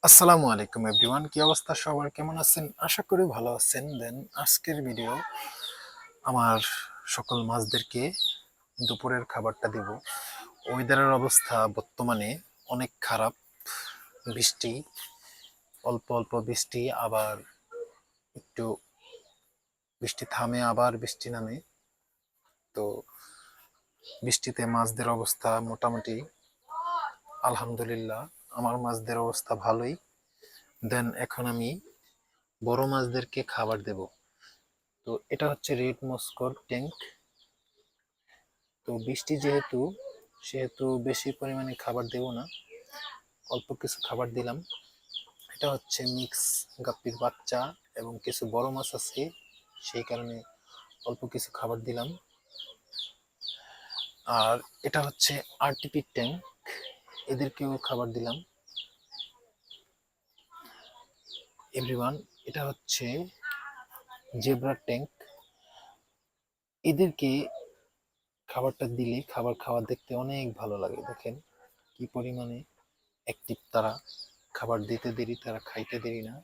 আসসালামু আলাইকুম এভরিওয়ান, কি অবস্থা সবার, কেমন আছেন? আশা করি ভালো আছেন। আজকের ভিডিও আমার সকল মাছদেরকে দুপুরের খাবারটা দিব। ওয়েদারের অবস্থা বর্তমানে অনেক খারাপ। বৃষ্টি, অল্প অল্প বৃষ্টি, আবার একটু বৃষ্টি থামে আবার বৃষ্টি নামে। তো বৃষ্টিতে মাছদের অবস্থা মোটামুটি আলহামদুলিল্লাহ, আমার মাছদের অবস্থা ভালোই। এখন আমি বড় মাছদেরকে খাবার দেব। তো এটা হচ্ছে রেড মস্কোর ট্যাঙ্ক। তো বৃষ্টি সেহেতু বেশি পরিমাণে খাবার দেব না, অল্প কিছু খাবার দিলাম। এটা হচ্ছে মিক্স গাপ্পির বাচ্চা এবং কিছু বড় মাছ আছে, সেই কারণে অল্প কিছু খাবার দিলাম। আর এটা হচ্ছে আরটিপি ট্যাঙ্ক, এদেরকেও খাবার দিলাম। এভরিওয়ান, এটা হচ্ছে জেব্রা ট্যাঙ্ক। এদেরকে খাবারটা দিলে খাবার দেখতে অনেক ভালো লাগে। দেখেন কি পরিমাণে অ্যাক্টিভ তারা, খাবার দিতে দেরি, তারা খাইতে দেরি না,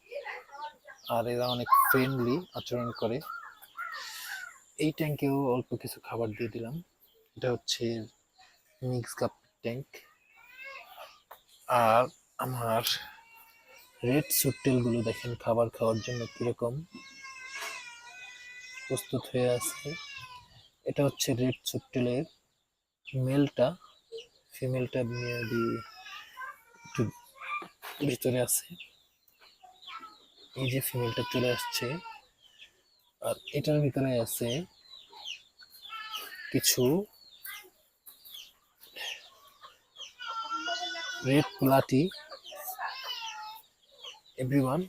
আর এরা অনেক ফ্রেন্ডলি আচরণ করে। এই ট্যাঙ্কেও অল্প কিছু খাবার দিয়ে দিলাম। এটা হচ্ছে মিক্স কাপ ট্যাঙ্ক। আর আমার রেড সুটটেলগুলো দেখেন খাবার খাওয়ার জন্য কিরকম প্রস্তুত হয়ে আছে। এটা হচ্ছে রেড সুটটেলের মেলটা, ফিমেলটা মেবি একটু ভিতরে আছে। এই যে ফিমেলটা চলে আসছে, আর এটার ভিতরে আছে কিছু রেড প্লাটি এভরিওয়ান।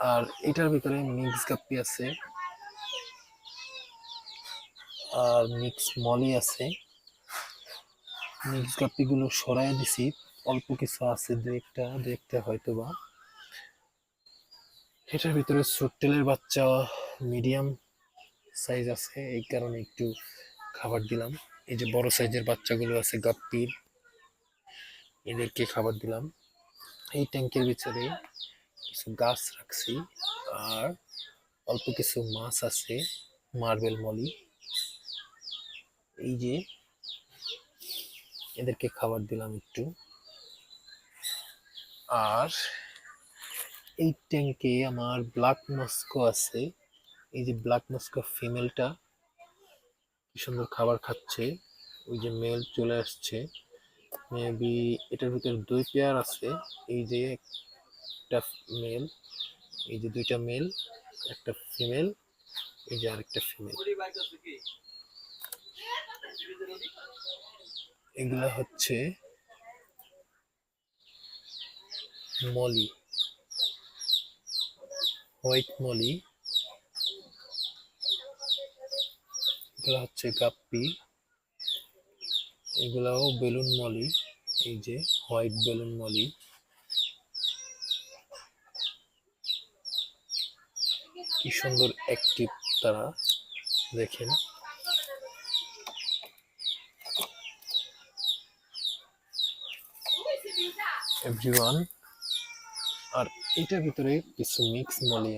আর এটার ভিতরে মিক্স গাপ্পি আছে আর মিক্স মলি আছে। মিক্স গাপ্পিগুলো সরাই দিছি, অল্প কিছু আছে, দু একটা হয়তো বা। এটার ভিতরে সুটটেলের বাচ্চা মিডিয়াম সাইজ আছে, এই কারণে একটু খাবার দিলাম। এই যে বড় সাইজের বাচ্চাগুলো আছে গাপ্পির, এদেরকে খাবার দিলাম। এই ট্যাঙ্কের ভিতরে কিছু গাছ রাখছি, আর অল্প কিছু মাছ আছে, মার্বেল মলি। এই যে এদেরকে খাবার দিলাম একটু। আর এই ট্যাঙ্কে আমার ব্ল্যাক মস্কো আছে। এই যে ব্ল্যাক মস্কো ফিমেলটা কি সুন্দর খাবার খাচ্ছে। ওই যে মেল চলে আসছে, মেবি এটার ভিতরে 2 পেয়ার আছে। এই যে একটা মেল, এই যে 2টা মেল, একটা ফিমেল, এই যে আরেকটা ফিমেল। এগুলা হচ্ছে মলি, হোয়াইট মলি। এগুলা হচ্ছে গাপ্পি, এগুলাও বেলুন মলি। এই যে হোয়াইট বেলুন মলি। কি সুন্দর অ্যাক্টিভ তারা, দেখেন। এভরিওয়ান, আর এটার ভিতরে কিছু মিক্স মলি